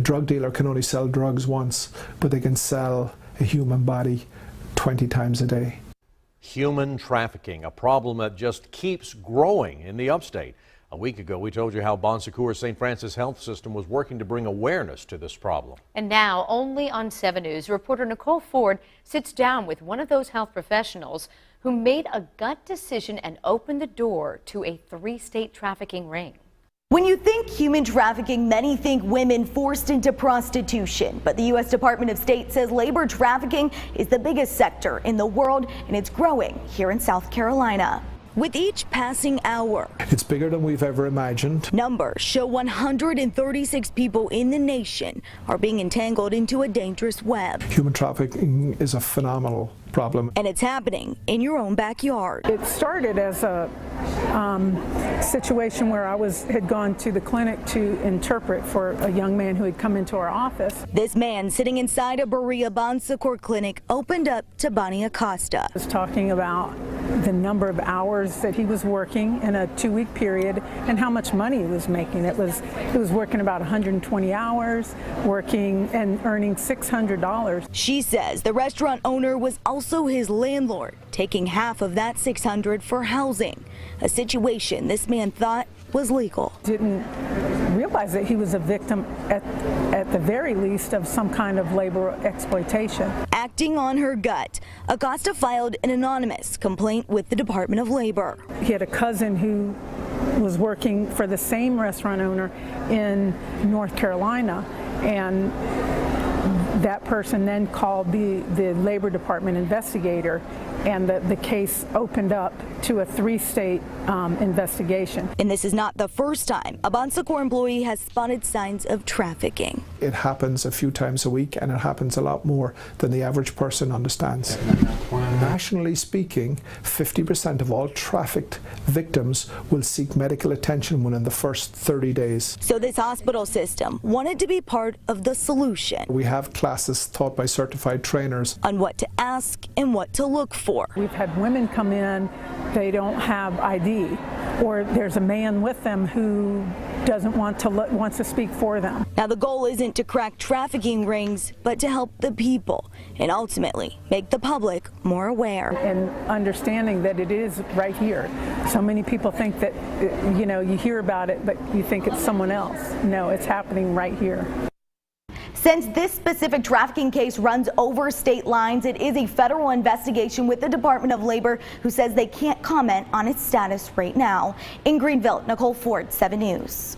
A drug dealer can only sell drugs once, but they can sell a human body 20 times a day. Human trafficking, a problem that just keeps growing in the Upstate. A week ago, we told you how Bon Secours St. Francis Health System was working to bring awareness to this problem. And now, only on 7 News, reporter Nicole Ford sits down with one of those health professionals who made a gut decision and opened the door to a 3-state trafficking ring. When you think human trafficking, many think women forced into prostitution. But the U.S. Department of State says labor trafficking is the biggest sector in the world, and it's growing here in South Carolina. With each passing hour, it's bigger than we've ever imagined. Numbers show 136 people in the nation are being entangled into a dangerous web. Human trafficking is a phenomenal problem. And it's happening in your own backyard. It started as a situation where I had gone to the clinic to interpret for a young man who had come into our office. This man sitting inside a Berea Bon Secours clinic opened up to Bonnie Acosta. He was talking about the number of hours that he was working in a 2-week period and how much money he was making. He was working about 120 hours, working and earning $600. She says the restaurant owner was also his landlord, taking half of that $600 for housing, a situation this man thought was legal. Didn't realize that he was a victim at the very least of some kind of labor exploitation. Acting on her gut, Acosta filed an anonymous complaint with the Department of Labor. He had a cousin who was working for the same restaurant owner in North Carolina, and that person then called the Labor Department investigator, and the case opened up to a 3-state investigation. And this is not the first time a Bon Secours employee has spotted signs of trafficking. It happens a few times a week, and it happens a lot more than the average person understands. Nationally speaking, 50% of all trafficked victims will seek medical attention within the first 30 days. So this hospital system wanted to be part of the solution. We have classes taught by certified trainers on what to ask and what to look for. We've had women come in, they don't have ID, or there's a man with them who doesn't wants to speak for them. Now the goal isn't to crack trafficking rings, but to help the people and ultimately make the public more aware. And understanding that it is right here. So many people think that, you hear about it, but you think it's someone else. No, it's happening right here. Since this specific trafficking case runs over state lines, it is a federal investigation with the Department of Labor, who says they can't comment on its status right now. In Greenville, Nicole Ford, 7 News.